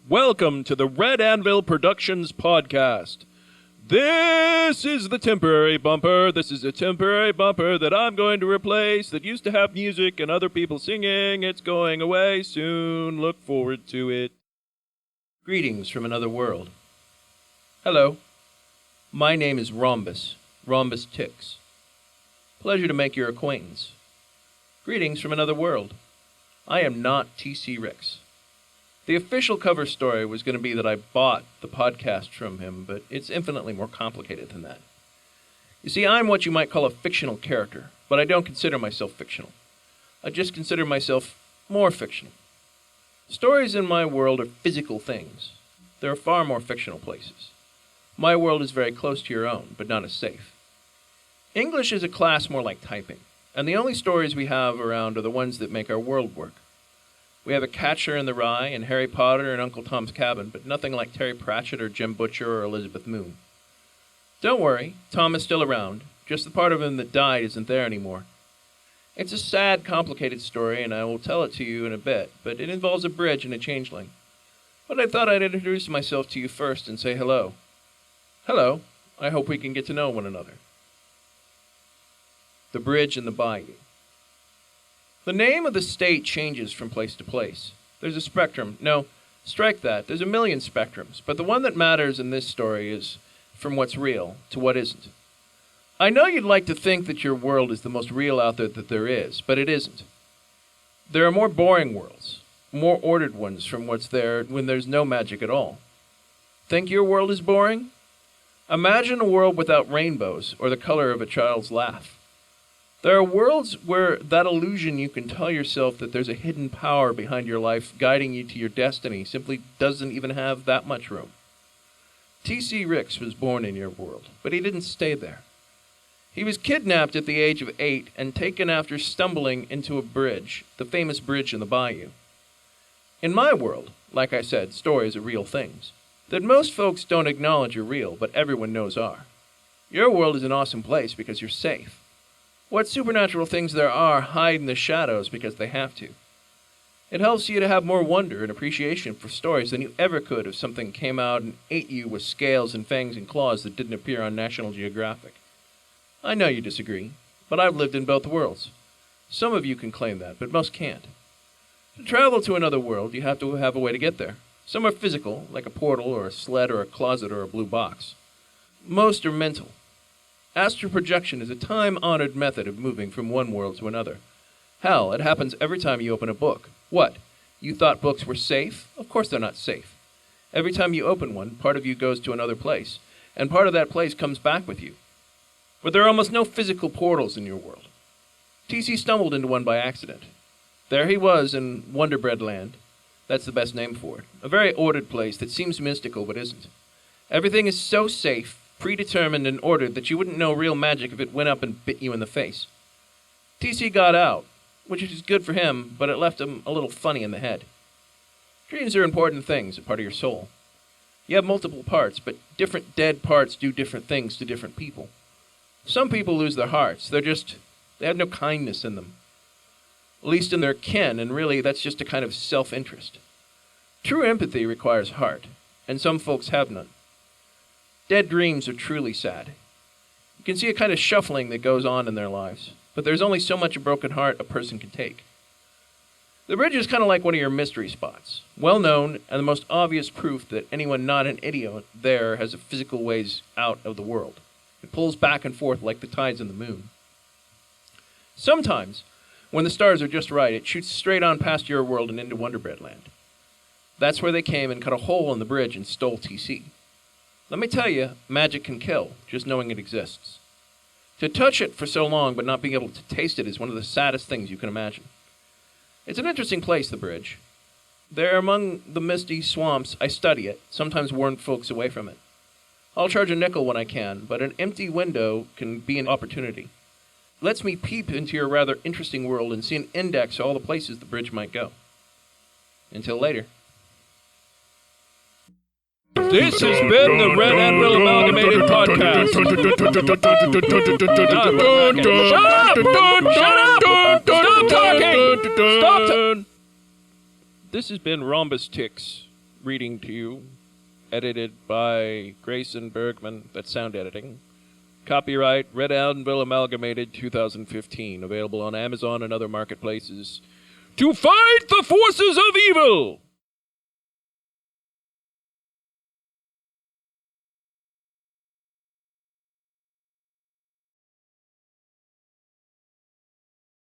Welcome to the Red Anvil Productions podcast. This is the temporary bumper. This is a temporary bumper that I'm going to replace that used to have music and other people singing. It's going away soon. Look forward to it. Greetings from another world. Hello. My name is Rhombus, Rhombus Ticks. Pleasure to make your acquaintance. Greetings from another world. I am not T.C. Ricks. The official cover story was going to be that I bought the podcast from him, but it's infinitely more complicated than that. You see, I'm what you might call a fictional character, but I don't consider myself fictional. I just consider myself more fictional. Stories in my world are physical things. There are far more fictional places. My world is very close to your own, but not as safe. English is a class more like typing, and the only stories we have around are the ones that make our world work. We have A Catcher in the Rye and Harry Potter and Uncle Tom's Cabin, but nothing like Terry Pratchett or Jim Butcher or Elizabeth Moon. Don't worry, Tom is still around, just the part of him that died isn't there anymore. It's a sad, complicated story, and I will tell it to you in a bit, but it involves a bridge and a changeling. But I thought I'd introduce myself to you first and say hello. Hello, I hope we can get to know one another. The Bridge and the Bayou. The name of the state changes from place to place. There's a spectrum. No, strike that. There's a million spectrums. But the one that matters in this story is from what's real to what isn't. I know you'd like to think that your world is the most real out there that there is, but it isn't. There are more boring worlds, more ordered ones from what's there when there's no magic at all. Think your world is boring? Imagine a world without rainbows or the color of a child's laugh. There are worlds where that illusion you can tell yourself that there's a hidden power behind your life guiding you to your destiny simply doesn't even have that much room. T.C. Ricks was born in your world, but he didn't stay there. He was kidnapped at the age of 8 and taken after stumbling into a bridge, the famous bridge in the bayou. In my world, like I said, stories are real things that most folks don't acknowledge are real, but everyone knows are. Your world is an awesome place because you're safe. What supernatural things there are hide in the shadows because they have to. It helps you to have more wonder and appreciation for stories than you ever could if something came out and ate you with scales and fangs and claws that didn't appear on National Geographic. I know you disagree, but I've lived in both worlds. Some of you can claim that, but most can't. To travel to another world, you have to have a way to get there. Some are physical, like a portal or a sled or a closet or a blue box. Most are mental. Astral projection is a time-honored method of moving from one world to another. Hell, it happens every time you open a book. What? You thought books were safe? Of course they're not safe. Every time you open one, part of you goes to another place, and part of that place comes back with you. But there are almost no physical portals in your world. T.C. stumbled into one by accident. There he was in Wonder Bread Land. That's the best name for it. A very ordered place that seems mystical but isn't. Everything is so safe, predetermined and ordered that you wouldn't know real magic if it went up and bit you in the face. T.C. got out, which is good for him, but it left him a little funny in the head. Dreams are important things, a part of your soul. You have multiple parts, but different dead parts do different things to different people. Some people lose their hearts. They have no kindness in them. At least in their kin, and really that's just a kind of self-interest. True empathy requires heart, and some folks have none. Dead dreams are truly sad. You can see a kind of shuffling that goes on in their lives, but there's only so much a broken heart a person can take. The bridge is kind of like one of your mystery spots, well known and the most obvious proof that anyone not an idiot there has a physical ways out of the world. It pulls back and forth like the tides in the moon. Sometimes, when the stars are just right, it shoots straight on past your world and into Wonder Bread Land. That's where they came and cut a hole in the bridge and stole T.C. Let me tell you, magic can kill, just knowing it exists. To touch it for so long but not being able to taste it is one of the saddest things you can imagine. It's an interesting place, the bridge. There among the misty swamps, I study it, sometimes warn folks away from it. I'll charge a nickel when I can, but an empty window can be an opportunity. It lets me peep into your rather interesting world and see an index of all the places the bridge might go. Until later. This has been the Red Anvil Amalgamated Podcast. Shut up! Stop talking! Stop! This has been Rhombus Ticks. reading to you, edited by Grayson Bergman. That's sound editing. Copyright Red Anvil Amalgamated 2015. Available on Amazon and other marketplaces. To fight the forces of evil!